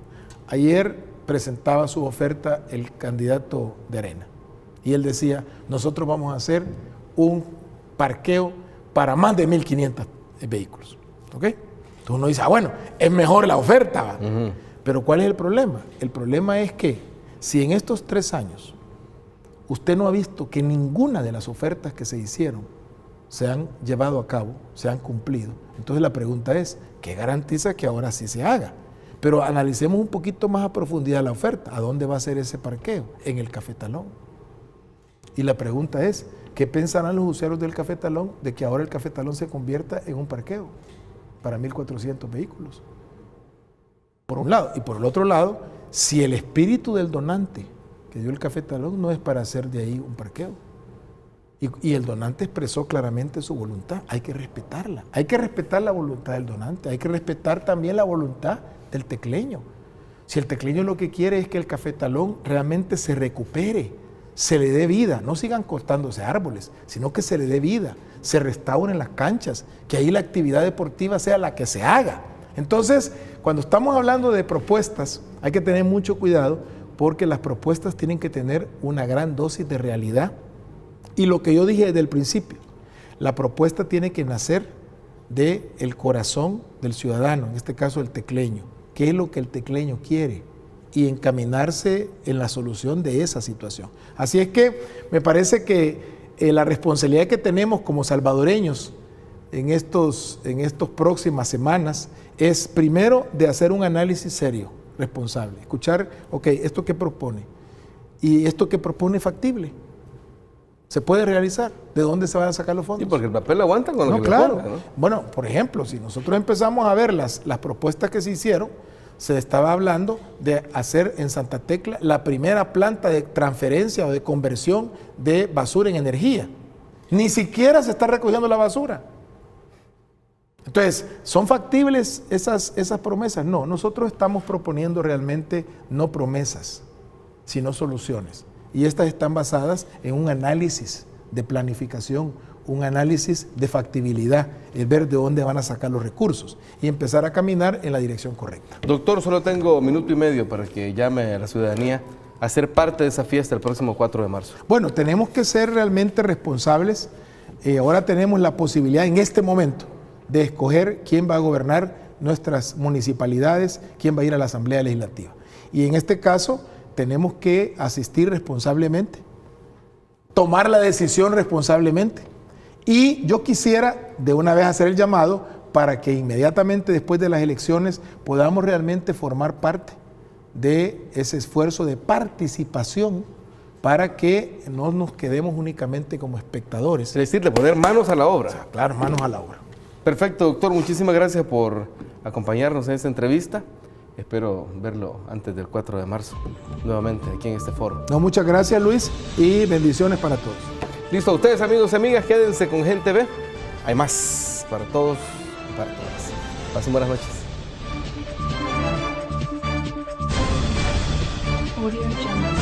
Ayer presentaba su oferta el candidato de Arena y él decía, nosotros vamos a hacer un parqueo para más de 1.500 vehículos. ¿Okay? Entonces uno dice, bueno, es mejor la oferta, ¿va? Pero ¿cuál es el problema? El problema es que si en estos 3 años usted no ha visto que ninguna de las ofertas que se hicieron se han llevado a cabo, se han cumplido, entonces la pregunta es, ¿qué garantiza que ahora sí se haga? Pero analicemos un poquito más a profundidad la oferta. ¿A dónde va a ser ese parqueo? En el Cafetalón. Y la pregunta es, ¿qué pensarán los usuarios del Cafetalón de que ahora el Cafetalón se convierta en un parqueo para 1.400 vehículos? Por un lado. Y por el otro lado, si el espíritu del donante que dio el Cafetalón no es para hacer de ahí un parqueo, y el donante expresó claramente su voluntad, hay que respetarla. Hay que respetar la voluntad del donante, hay que respetar también la voluntad del tecleño. Si el tecleño lo que quiere es que el Cafetalón realmente se recupere, se le dé vida, no sigan cortándose árboles, sino que se le dé vida, se restauren las canchas, que ahí la actividad deportiva sea la que se haga. Entonces, cuando estamos hablando de propuestas, hay que tener mucho cuidado porque las propuestas tienen que tener una gran dosis de realidad. Y lo que yo dije desde el principio, la propuesta tiene que nacer del corazón del ciudadano, en este caso el tecleño. ¿Qué es lo que el tecleño quiere? Y encaminarse en la solución de esa situación. Así es que me parece que la responsabilidad que tenemos como salvadoreños en estas próximas semanas es primero de hacer un análisis serio, responsable. Escuchar, ok, ¿esto qué propone? ¿Y esto qué propone factible? ¿Se puede realizar? ¿De dónde se van a sacar los fondos? Sí, porque el papel aguanta con lo que claro. le ponga, ¿no? Bueno, por ejemplo, si nosotros empezamos a ver las propuestas que se hicieron, se estaba hablando de hacer en Santa Tecla la primera planta de transferencia o de conversión de basura en energía. Ni siquiera se está recogiendo la basura. Entonces, ¿son factibles esas promesas? No, nosotros estamos proponiendo realmente no promesas, sino soluciones. Y estas están basadas en un análisis de planificación, un análisis de factibilidad, el ver de dónde van a sacar los recursos y empezar a caminar en la dirección correcta. Doctor, solo tengo 1 minuto y medio para que llame a la ciudadanía a ser parte de esa fiesta el próximo 4 de marzo. Bueno, tenemos que ser realmente responsables. Ahora tenemos la posibilidad en este momento de escoger quién va a gobernar nuestras municipalidades, quién va a ir a la Asamblea Legislativa. Y en este caso tenemos que asistir responsablemente, tomar la decisión responsablemente. Y yo quisiera de una vez hacer el llamado para que inmediatamente después de las elecciones podamos realmente formar parte de ese esfuerzo de participación para que no nos quedemos únicamente como espectadores. Es decir, de poner manos a la obra. O sea, claro, manos a la obra. Perfecto, doctor. Muchísimas gracias por acompañarnos en esta entrevista. Espero verlo antes del 4 de marzo, nuevamente aquí en este foro. No, muchas gracias, Luis, y bendiciones para todos. Listo, a ustedes, amigos y amigas, quédense con Gente Ve. Hay más para todos y para todas. Pasen buenas noches. Audio Jungle.